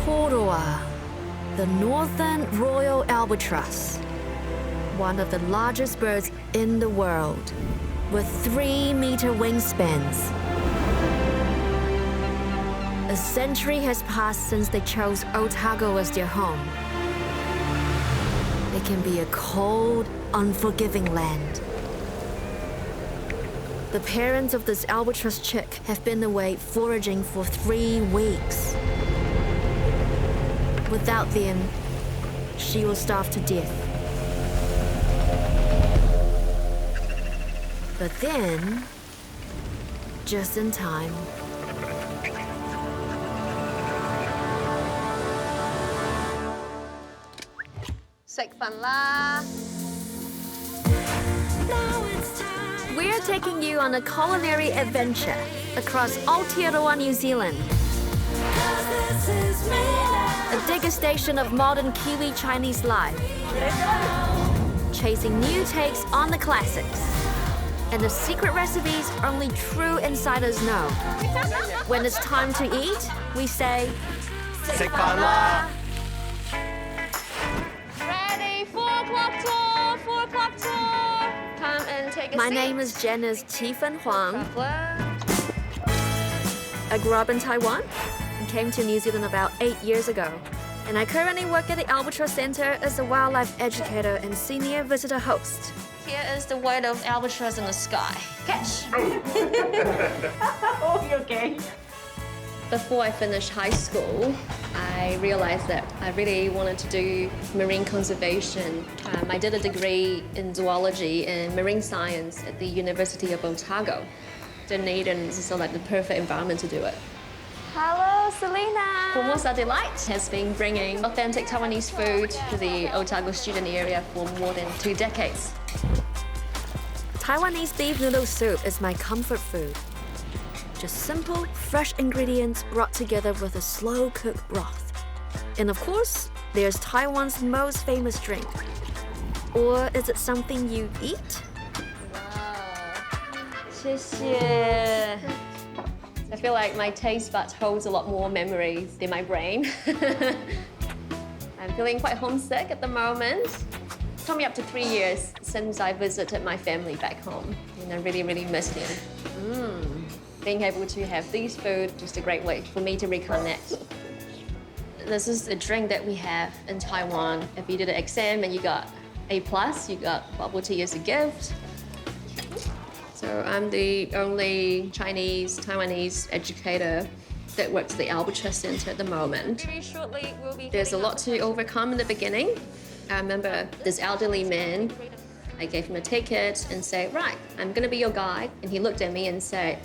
Aotearoa, the northern royal albatross, one of the largest birds in the world, with 3-meter wingspans. A century has passed since they chose Otago as their home. It can be a cold, unforgiving land. The parents of this albatross chick have been away foraging for 3 weeks. Without them, she will starve to death. But then, just in time, we're taking you on a culinary adventure across Aotearoa, New Zealand. A degustation of modern Kiwi Chinese life. Chasing new takes on the classics. And the secret recipes only true insiders know. When it's time to eat, we say,食飯啦! Ready, 4 o'clock tour, 4 o'clock tour. Come and take a My seat. name is Janice Huang. I grew up in Taiwan and came to New Zealand about 8 years ago. And I currently work at the Albatross Center as a wildlife educator and senior visitor host. Here is the weight of albatross in the sky. Catch! Oh, you okay? Before I finished high school, I realized that I really wanted to do marine conservation. I did a degree in zoology and marine science at the University of Otago. Dunedin is sort of like the perfect environment to do it. Hello, Selena! Formosa Delight has been bringing authentic Taiwanese food to the Otago student area for more than 2 decades. Taiwanese beef noodle soup is my comfort food. Just simple, fresh ingredients brought together with a slow-cooked broth. And of course, there's Taiwan's most famous drink. Or is it something you eat? Wow. 谢谢. I feel like my taste buds holds a lot more memories than my brain. I'm feeling quite homesick at the moment. It's coming up to 3 years since I visited my family back home, and I really, really miss them. Being able to have these food is just a great way for me to reconnect. This is a drink that we have in Taiwan. If you did an exam and you got A+, you got bubble tea as a gift. So I'm the only Chinese, Taiwanese educator that works at the Albatross Center at the moment. Very shortly, we'll be There's a lot to overcome in the beginning. I remember this elderly man, I gave him a ticket and said, right, I'm gonna be your guide. And he looked at me and said,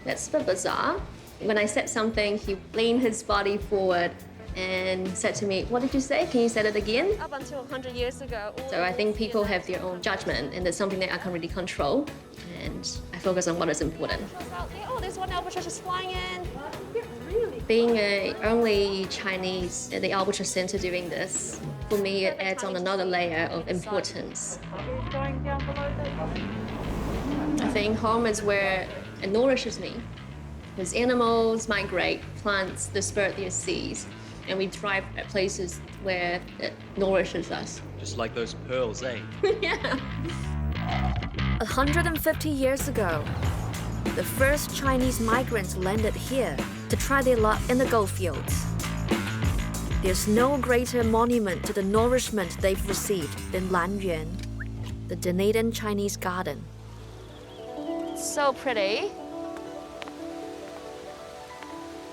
that's a bit bizarre. When I said something, he leaned his body forward and said to me, what did you say? Can you say that again? Up until 100 years ago. So I think people have their own judgment, and it's something that I can't really control. And I focus on what is important. Oh, there's one albatross just flying in. Being a only Chinese at the Albatross Center doing this, for me, it adds on another layer of importance. I think home is where it nourishes me. Because animals migrate, plants disperse their seeds, and we thrive at places where it nourishes us. Just like those pearls, eh? Yeah. 150 years ago, the first Chinese migrants landed here to try their luck in the goldfields. There's no greater monument to the nourishment they've received than Lanyuan, the Dunedin Chinese garden. So pretty.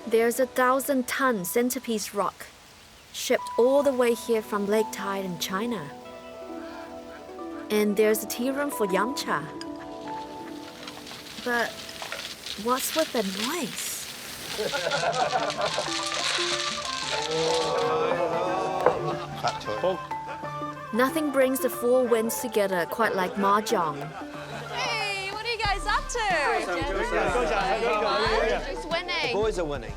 There's a 1,000-ton centerpiece rock, shipped all the way here from Lake Tide in China. And there's a tea room for yamcha. But what's with the noise? Nothing brings the 4 winds together quite like mahjong. Hey, what are you guys up to? Who's winning? Boys are winning.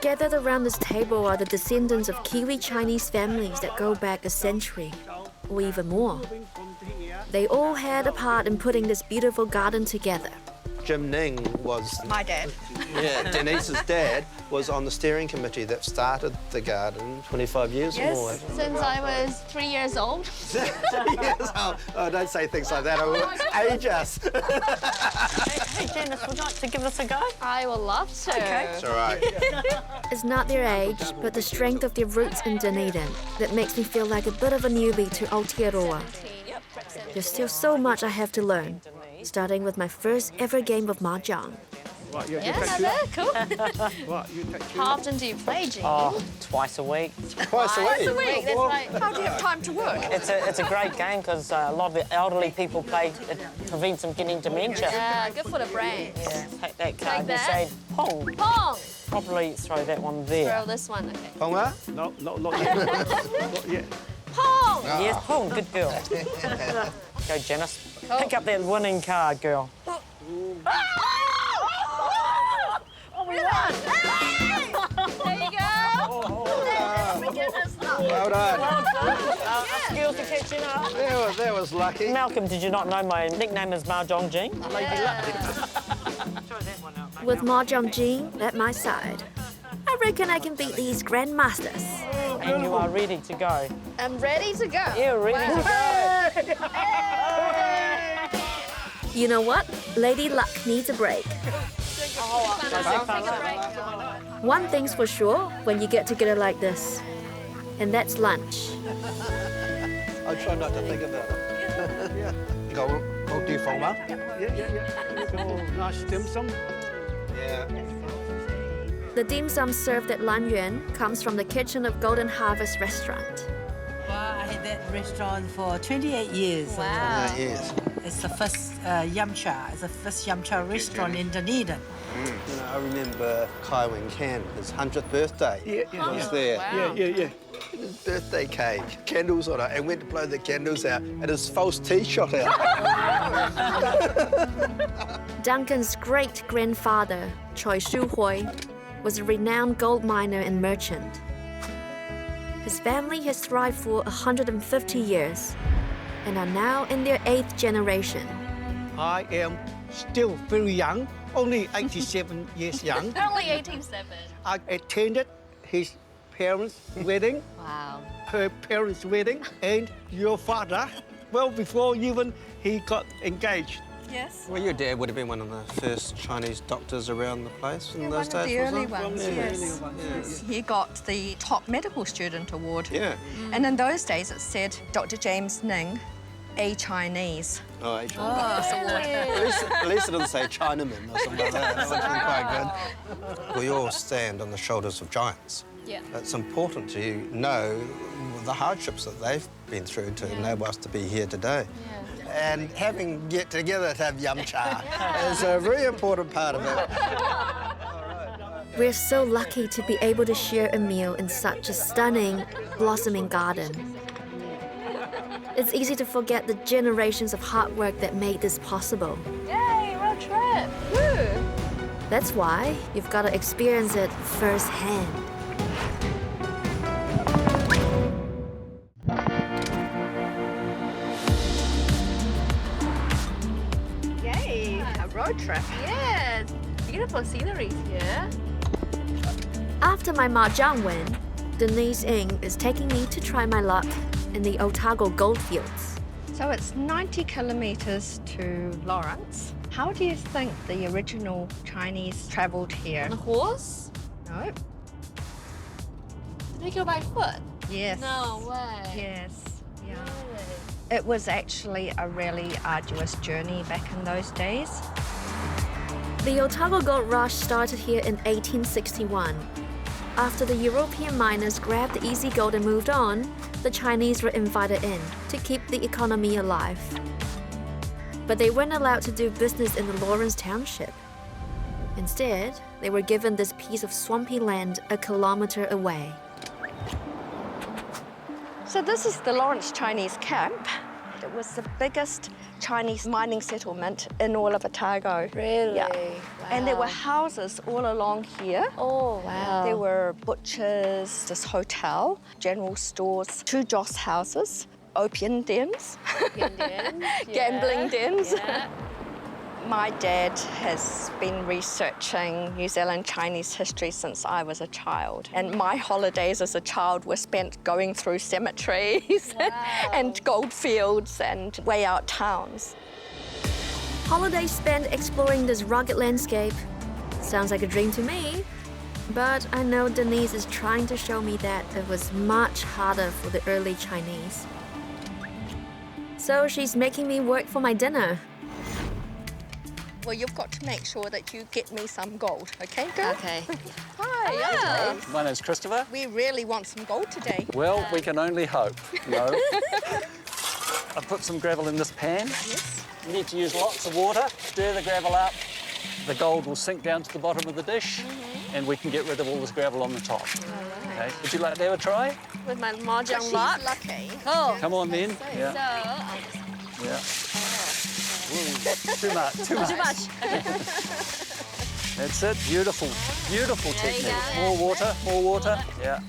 Gathered around this table are the descendants of Kiwi Chinese families that go back a century, or even more. They all had a part in putting this beautiful garden together. Jim Ning was My dad. Yeah, Denise's dad was on the steering committee that started the garden 25 years or more. Since I was 3 years old. 3 years old. Oh, don't say things like that. It will age us. Hey, Janice, would you like to give this a go? I would love to. Okay. It's all right. It's not their age, but the strength of their roots in Dunedin that makes me feel like a bit of a newbie to Aotearoa. There's still so much I have to learn, starting with my first ever game of mahjong. Yeah, cool. How often do you play, Jean? Oh, twice a week. Twice a week. That's like, How do you have time to work? It's a great game because a lot of the elderly people play. It prevents them getting dementia. yeah, good for the brain. Yeah, take that card and that. say pong. Pong. Probably throw that one there. Throw this one, okay. Ponga? No, not yet. Not yet. Pong. Yes, pong. Good girl. Go, Janice. Pick up that winning card, girl. There you go. Well done. Our skills are catching up. That was lucky. Malcolm, did you not know my nickname is Mahjong Jean? With Mahjong Jean at my side, I reckon I can beat these grandmasters. And you are ready to go. I'm ready to go. You're ready to go. You know what? Lady Luck needs a break. One thing's for sure when you get together like this, and that's lunch. I try not to think about it. You got do phoma? Oh, nice dim sum. Yeah. The dim sum served at Lan Yuan comes from the kitchen of Golden Harvest restaurant. Well, I had that restaurant for 28 years. Wow. Yes. It's the first yum cha. It's the first yum cha restaurant in Dunedin. You know, I remember Kai Wen Can, his 100th birthday. Yeah. I was there. Wow. Yeah. His birthday cake, candles on it, and went to blow the candles out, and his false teeth shot out. Duncan's great-grandfather, Choi Shu Hui, was a renowned gold miner and merchant. His family has thrived for 150 years and are now in their 8th generation. I am still very young, only 87 years young. Only 18.7. I attended his parents' wedding, Wow. her parents' wedding, and your father, well before even he got engaged. Yes. Well, your dad would have been one of the first Chinese doctors around the place in Yeah, those one of days, the wasn't early it? ones, Yeah. yes. He got the top medical student award. Yeah. And in those days it said Dr. James Ning, a Chinese. Oh, actually. At least it didn't say Chinaman or something like that. That would have been quite good. We all stand on the shoulders of giants. Yeah. It's important to know the hardships that they've been through to enable us to be here today. And having get together to have yum cha is a very important part of it. We're so lucky to be able to share a meal in such a stunning, blossoming garden. It's easy to forget the generations of hard work that made this possible. Yay, road trip. Woo. That's why you've got to experience it firsthand. Yay, a road trip. Yes. Beautiful sceneries here. After my mahjong win, Denise Ng is taking me to try my luck in the Otago goldfields. So it's 90 kilometers to Lawrence. How do you think the original Chinese traveled here? On a horse? No. Did they go by foot? Yes. No way. Yes. Yeah. Really? It was actually a really arduous journey back in those days. The Otago gold rush started here in 1861. After the European miners grabbed the easy gold and moved on, the Chinese were invited in to keep the economy alive. But they weren't allowed to do business in the Lawrence Township. Instead, they were given this piece of swampy land a kilometer away. So this is the Lawrence Chinese camp. It was the biggest Chinese mining settlement in all of Otago. Really? Yeah. Wow. And there were houses all along here. Oh, wow. There were butchers, this hotel, general stores, 2 joss houses, opium dens, Indians. gambling dens. Yeah. My dad has been researching New Zealand Chinese history since I was a child. And my holidays as a child were spent going through cemeteries and goldfields and way out towns. Holidays spent exploring this rugged landscape. Sounds like a dream to me. But I know Denise is trying to show me that it was much harder for the early Chinese. So she's making me work for my dinner. Well, you've got to make sure that you get me some gold, okay, girl? Okay. Hi, Angeline. My name's Christopher. We really want some gold today. Well, we can only hope. No. I put some gravel in this pan. Yes. You need to use lots of water. Stir the gravel up. The gold will sink down to the bottom of the dish, and we can get rid of all this gravel on the top. Okay. Would you like to have a try? With my mahjong She's luck. lucky. Oh. Come on then. So, Yeah. Yeah. Ooh, too much. Too much. too much. That's it. Beautiful. Beautiful There you technique. go. More water. More water. Yeah.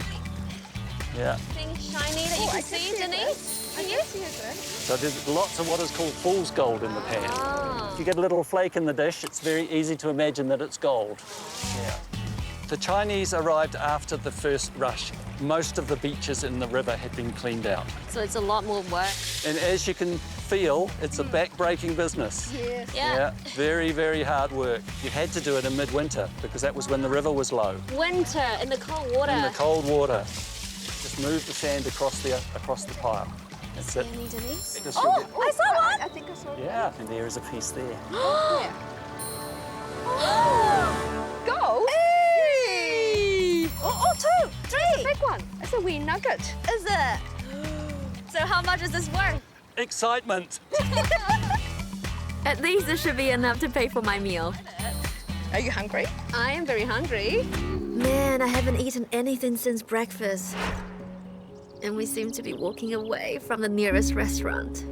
Yeah. Anything shiny that you can see, Denise? So there's lots of what is called fool's gold in the pan. If you get a little flake in the dish, it's very easy to imagine that it's gold. Yeah. The Chinese arrived after the first rush. Most of the beaches in the river had been cleaned out. So it's a lot more work. And as you can feel, it's a back-breaking business. Yes. Yeah. Very, very hard work. You had to do it in midwinter because that was when the river was low. Winter in the cold water. In the cold water. Just move the sand across the pile. That's it. Any Denise? Just Oh, you'll I saw one. I think I saw yeah, and there is a piece there. Gold? Hey! Oh, two, three. Big one. It's a wee nugget. Is it? So how much is this worth? Excitement. At least this should be enough to pay for my meal. Are you hungry? I am very hungry. Man, I haven't eaten anything since breakfast. And we seem to be walking away from the nearest restaurant.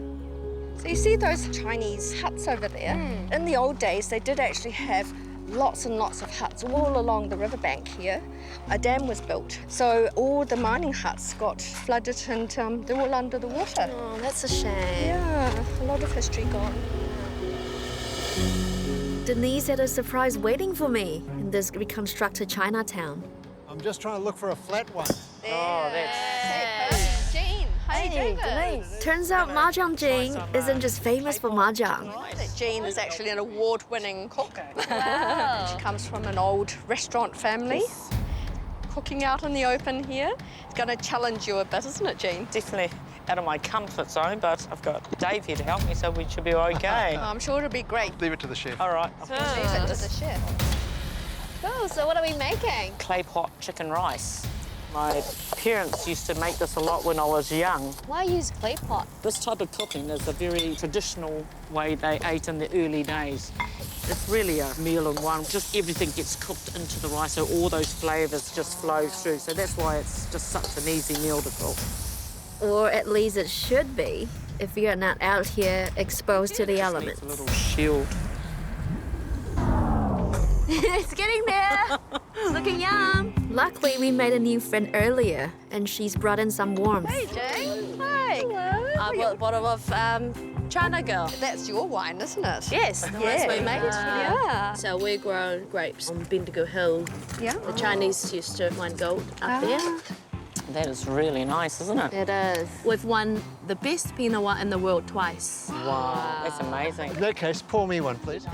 So you see those Chinese huts over there? In the old days, they did actually have lots and lots of huts all along the riverbank here. A dam was built, so all the mining huts got flooded and they're all under the water. Oh, that's a shame. Yeah, a lot of history gone. Denise had a surprise waiting for me in this reconstructed Chinatown. I'm just trying to look for a flat one. Oh, that's... Jean, hi David. Denise. Turns out Mahjong Jing isn't just famous for Mahjong. That Jean is actually an award-winning cook. She comes from an old restaurant family. Cooking out in the open here. It's going to challenge you a bit, isn't it, Jean? Definitely out of my comfort zone, but I've got Dave here to help me, so we should be okay. I'm sure it'll be great. Leave it to the chef. All right. Leave it to the chef. Oh, so what are we making? Clay pot chicken rice. My parents used to make this a lot when I was young. Why use clay pot? This type of cooking is a very traditional way they ate in the early days. It's really a meal in one. Just everything gets cooked into the rice, so all those flavours just flow through. So that's why it's just such an easy meal to cook. Or at least it should be, if you're not out here exposed to the elements. It's a little shield. It's getting there. It's looking yum. Luckily, we made a new friend earlier, and she's brought in some warmth. Hey, Jane. Hi. I bought a bottle of China Girl. That's your wine, isn't it? Yes, the ones we made. Yeah. So we grow grapes on Bendigo Hill. Yeah. The Chinese used to mine gold up there. That is really nice, isn't it? It is. We've won the best pinot in the world twice. Wow, that's amazing. In that case, pour me one, please.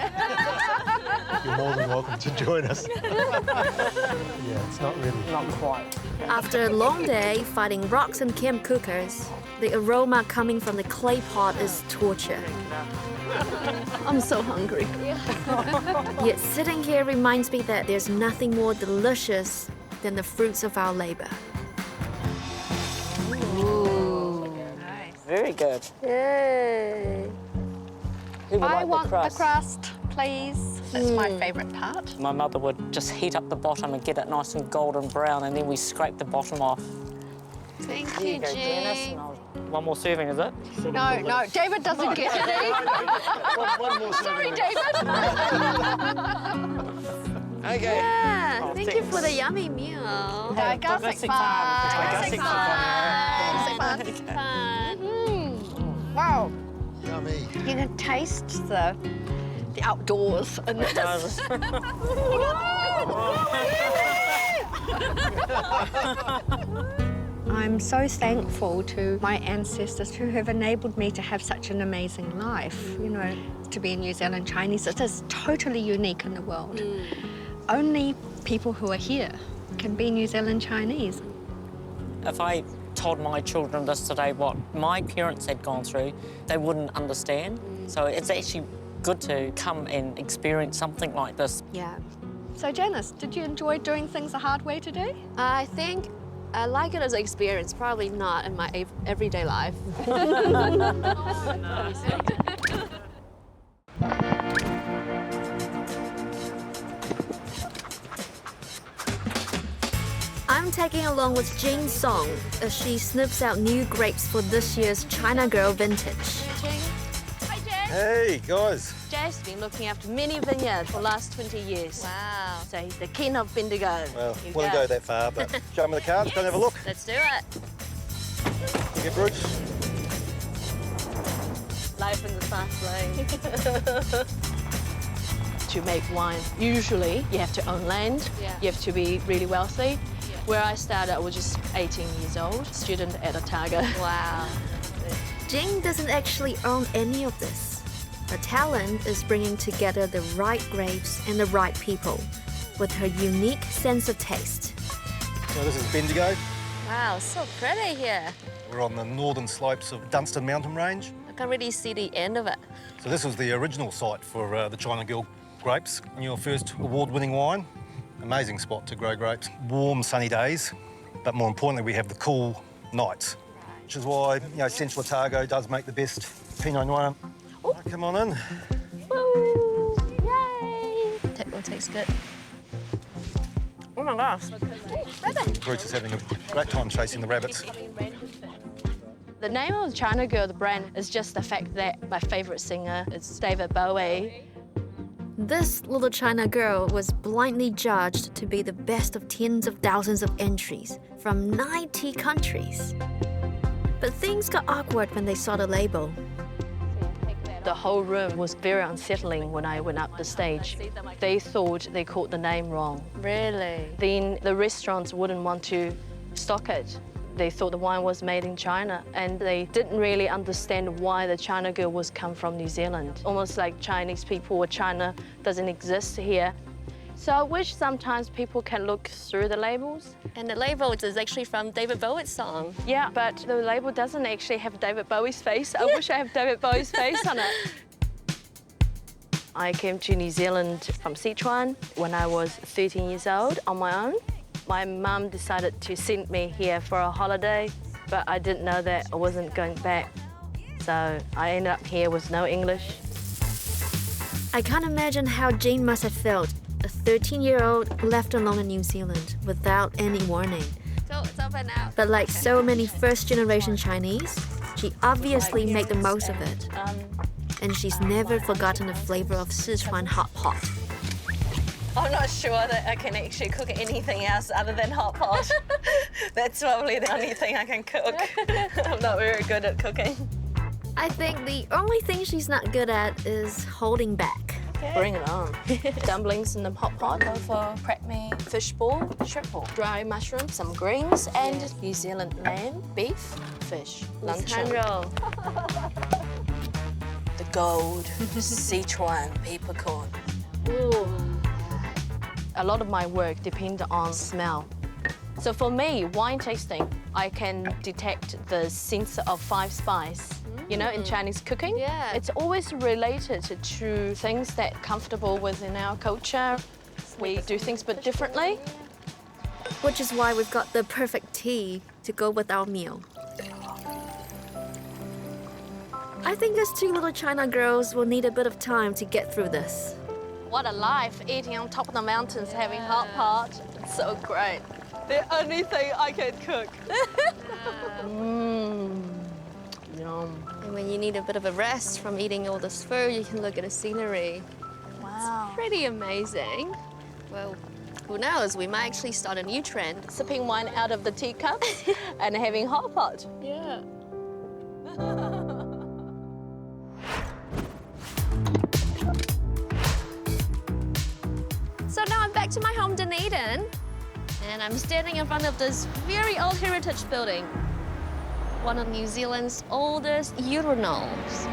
You're more than welcome to join us. Yeah, it's not really. Not quite. After a long day fighting rocks and camp cookers, the aroma coming from the clay pot is torture. I'm so hungry. Yet sitting here reminds me that there's nothing more delicious than the fruits of our labor. Very good. Yay. Who would I like want the crust? the crust, please. That's my favourite part. My mother would just heat up the bottom and get it nice and golden brown, and then we scrape the bottom off. Thank There you go, Janice. Jean. One more serving, is it? No, David doesn't get it. One more Sorry, David. Okay. Yeah, Oh, thank you for the yummy meal. Garlic fun. Wow. Yummy. You can taste the the outdoors and this. I'm so thankful to my ancestors who have enabled me to have such an amazing life. You know, to be a New Zealand Chinese, it is totally unique in the world. Only people who are here can be New Zealand Chinese. If I told my children this today, what my parents had gone through, they wouldn't understand. So it's actually good to come and experience something like this. Yeah. So Janice, did you enjoy doing things the hard way today? I think I like it as an experience, probably not in my everyday life. I'm tagging along with Jane Song as she snips out new grapes for this year's China Girl Vintage. Hi, Jess. Hey, guys. Jess has been looking after many vineyards for the last 20 years. Wow. So he's the king of Bendigo. Well, Here we wouldn't go that far, but show me the cards, go and have a look. Let's do it. You get Bruce. Life in the fast lane. To make wine, usually you have to own land, you have to be really wealthy. Where I started, I was just 18 years old, student at Otago. Wow. Jane doesn't actually own any of this. Her talent is bringing together the right grapes and the right people with her unique sense of taste. So this is Bendigo. Wow, so pretty here. We're on the northern slopes of Dunedin mountain range. I can really see the end of it. So this was the original site for the China Girl grapes, your first award-winning wine. Amazing spot to grow grapes. Warm, sunny days, but more importantly, we have the cool nights, which is why, you know, Central Otago does make the best Pinot Noir. Oh, come on in. Woo! Yay! That one tastes good. Oh my gosh. Bruce is having a great time chasing the rabbits. The name of China Girl, the brand, is just the fact that my favourite singer is David Bowie. This little China girl was blindly judged to be the best of tens of thousands of entries from 90 countries. But things got awkward when they saw the label. The whole room was very unsettling when I went up the stage. They thought they called the name wrong. Really? Then the restaurants wouldn't want to stock it. They thought the wine was made in China, and they didn't really understand why the China Girl was come from New Zealand. Almost like Chinese people or China doesn't exist here. So I wish sometimes people can look through the labels. And the label is actually from David Bowie's song. Yeah, but the label doesn't actually have David Bowie's face. I wish I had David Bowie's face on it. I came to New Zealand from Sichuan when I was 13 years old on my own. My mum decided to send me here for a holiday, but I didn't know that I wasn't going back. So I ended up here with no English. I can't imagine how Jane must have felt, a 13-year-old left alone in New Zealand without any warning. So it's open now. But like so many first-generation Chinese, she obviously made the most of it. And she's never forgotten the flavor of Sichuan hot pot. I'm not sure that I can actually cook anything else other than hot pot. That's probably the only thing I can cook. I'm not very good at cooking. I think the only thing she's not good at is holding back. Bring it on. Dumplings in the hot pot, go for crab meat, fish ball, shrimp ball, dry mushroom, some greens, and New Zealand lamb, beef, fish, luncheon. roll. The gold Sichuan peppercorn. Ooh. A lot of my work depends on smell. So for me, wine tasting, I can detect the sense of 5 spice. You know, in Chinese cooking, Yeah. it's always related to things that are comfortable within our culture. We do things a bit differently. Which is why we've got the perfect tea to go with our meal. I think us two little China girls will need a bit of time to get through this. What a life, eating on top of the mountains, having hot pot. It's so great. The only thing I can cook. Yum. And when you need a bit of a rest from eating all this food, you can look at the scenery. Wow. Pretty amazing. Well, who knows? We might actually start a new trend. Sipping wine out of the teacup and having hot pot. Yeah. Dunedin, and I'm standing in front of this very old heritage building, one of New Zealand's oldest urinals.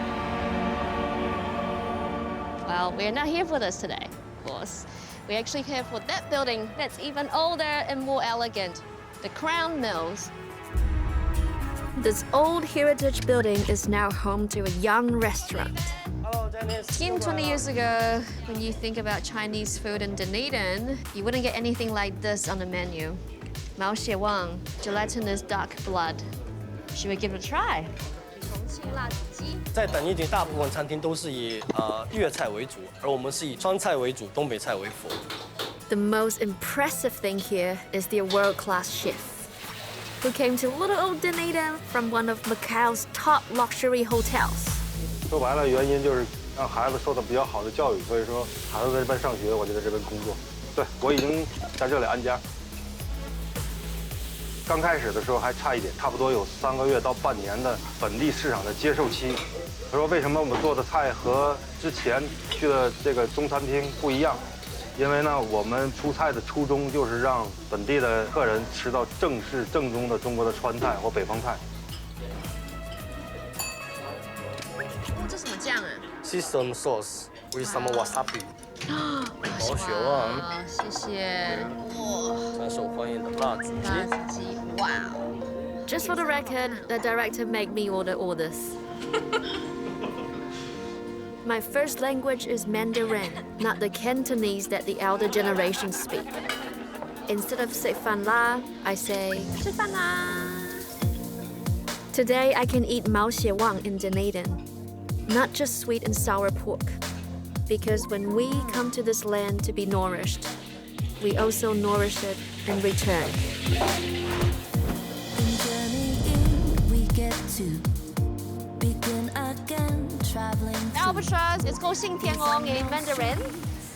Well, we're not here for this today, of course. We're actually here for that building that's even older and more elegant, the Crown Mills. This old heritage building is now home to a young restaurant. Hello, Janice. 10, 20 years ago, when you think about Chinese food in Dunedin, you wouldn't get anything like this on the menu. Huang, gelatinous dark blood. Should we give it a try? 在等一点，大部分餐厅都是以粤菜为主，而我们是以川菜为主，东北菜为辅。The most impressive thing here is their world-class chef, who came to little old Dunedin from one of Macau's top luxury hotels. 说白了，原因就是让孩子受到比较好的教育，所以说孩子在这边上学，我就在这边工作。对，我已经在这里安家。刚开始的时候还差一点，差不多有3个月到半年的本地市场的接受期。他说为什么我们做的菜和之前去的这个中餐厅不一样？因为呢，我们出菜的初衷就是让本地的客人吃到正式正宗的中国的川菜或北方菜。这什么酱啊？ Sesame sauce with some wasabi。毛血旺，谢谢。很受欢迎的辣子鸡。辣子鸡，哇哦！ Just for the record, the director made me order all this. My first language is Mandarin, not the Cantonese that the elder generation speak. Instead of "食飯啦," I say "吃飯啦." Today I can eat Mao Wang in Dunedin, not just sweet and sour pork. Because when we come to this land to be nourished, we also nourish it in return. Albatross is called Xingtiangong in Mandarin.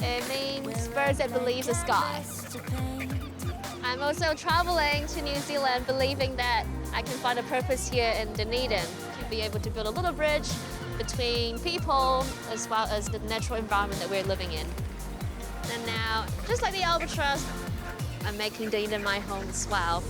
It means birds that believe the sky. I'm also traveling to New Zealand believing that I can find a purpose here in Dunedin to be able to build a little bridge between people as well as the natural environment that we're living in. And now, just like the Albatross, I'm making Dunedin my home as well.